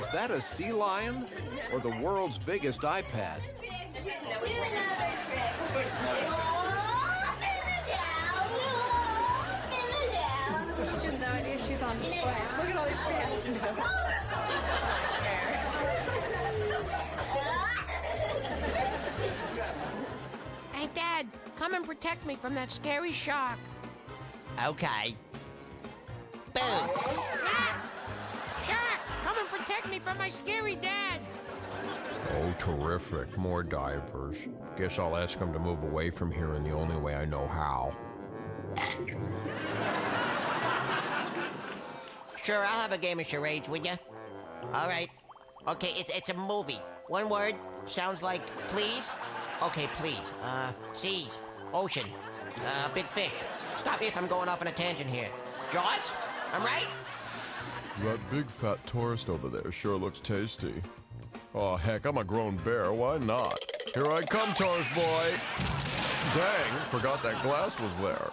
Is that a sea lion or the world's biggest iPad? She's on display. Look at all these fans. Hey, Dad, come and protect me from that scary shark. Okay. Boom! Ah! Shark, come and protect me from my scary dad. Oh, terrific. More divers. Guess I'll ask them to move away from here in the only way I know how. Sure, I'll have a game of charades, would ya? All right. Okay, it's a movie. One word. Sounds like please. Okay, please. Seas. Ocean. Big fish. Stop me if I'm going off on a tangent here. Jaws? I'm right? That big fat tourist over there sure looks tasty. Oh, heck, I'm a grown bear. Why not? Here I come, tourist boy. Dang, forgot that glass was there.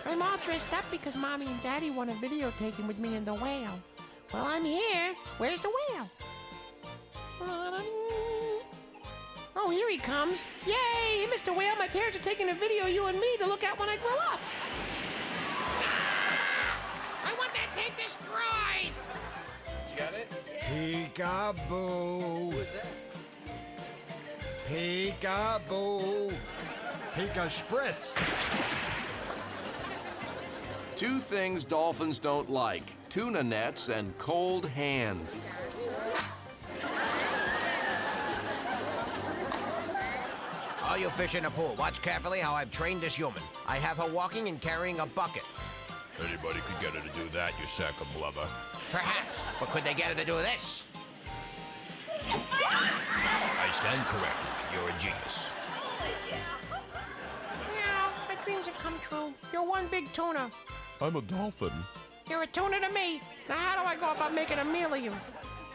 I'm all dressed up because Mommy and Daddy want a video taken with me and the whale. Well, I'm here. Where's the whale? Oh, here he comes. Yay! Mr. Whale, my parents are taking a video of you and me to look at when I grow up. I want that tape destroyed! You got it? Peekaboo. Who is that? Peekaboo. Pika Spritz. Two things dolphins don't like: tuna nets and cold hands. All you fish in the pool, watch carefully how I've trained this human. I have her walking and carrying a bucket. Anybody could get her to do that, you sack of blubber. Perhaps, but could they get her to do this? I stand corrected. You're a genius. Yeah, my dreams have come true. You're one big tuna. I'm a dolphin. You're a tuna to me. Now how do I go about making a meal of you?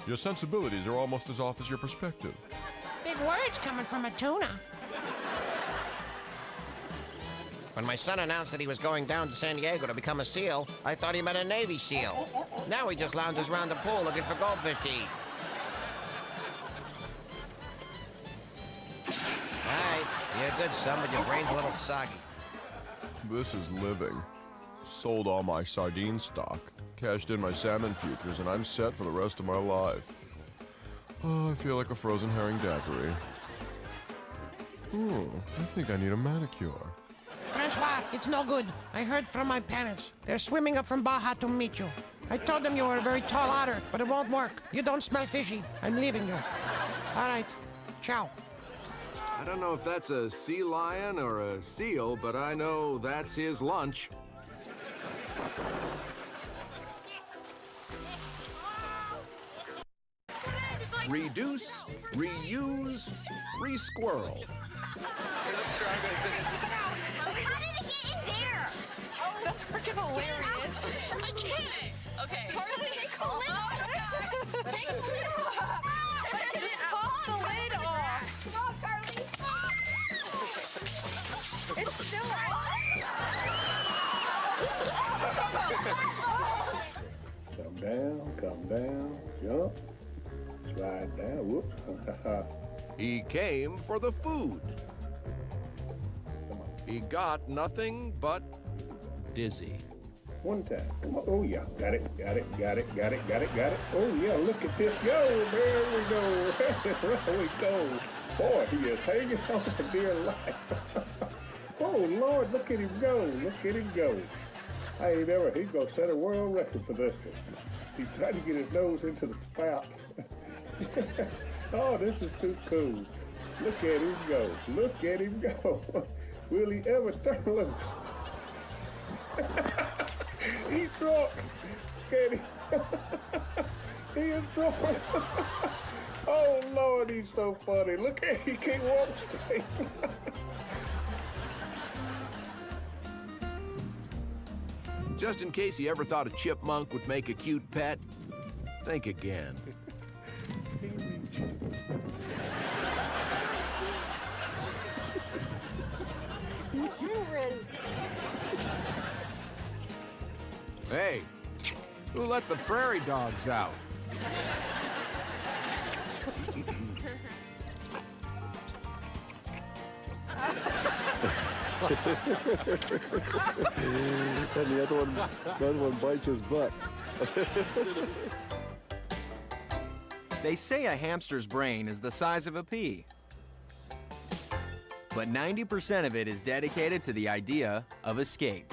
Your sensibilities are almost as off as your perspective. Big words coming from a tuna. When my son announced that he was going down to San Diego to become a SEAL, I thought he meant a Navy SEAL. Now he just lounges around the pool looking for goldfish to eat. All right, you're a good son, but your brain's a little soggy. This is living. Sold all my sardine stock, cashed in my salmon futures, and I'm set for the rest of my life. Oh, I feel like a frozen herring daiquiri. Oh, I think I need a manicure. Francois, it's no good. I heard from my parents. They're swimming up from Baja to meet you. I told them you were a very tall otter, but it won't work. You don't smell fishy. I'm leaving you. All right. Ciao. I don't know if that's a sea lion or a seal, but I know that's his lunch. Reduce, reuse, re-squirrel. How did it get in there? Oh, that's freaking hilarious. I can't. Okay. Carly, take the lid off. Take the lid off. Just pop the lid off. Oh, Carly. It's still Come down, jump, slide down, whoops. He came for the food. Come on, He got nothing but dizzy. one time. Come on. Oh yeah, got it. Oh yeah, look at this. Yo, there we go. There we go. Boy, he is hanging on for dear life. Oh Lord, look at him go. I ain't ever, he's gonna set a world record for this one. He's trying to get his nose into the spout. Oh, this is too cool. Look at him go. Will he ever turn loose? He's drunk. Look at him. He is drunk. Oh Lord, he's so funny. Look at him, he can't walk straight. Just in case you ever thought a chipmunk would make a cute pet, think again. Hey, Who let the prairie dogs out? And the other one bites his butt. They say a hamster's brain is the size of a pea. But 90% of it is dedicated to the idea of escape.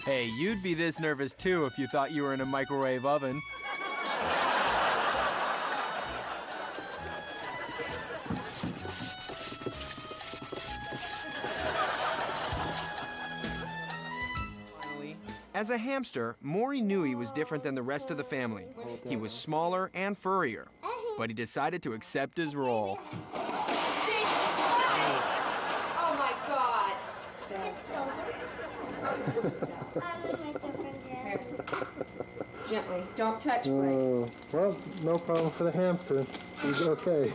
Hey, you'd be this nervous too if you thought you were in a microwave oven. Finally, as a hamster, Maury knew he was different than the rest of the family. He was smaller and furrier, but he decided to accept his role. Oh my God. Gently. Don't touch Blake. Well, no problem for the hamster. He's okay.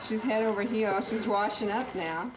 She's head over heels. She's washing up now.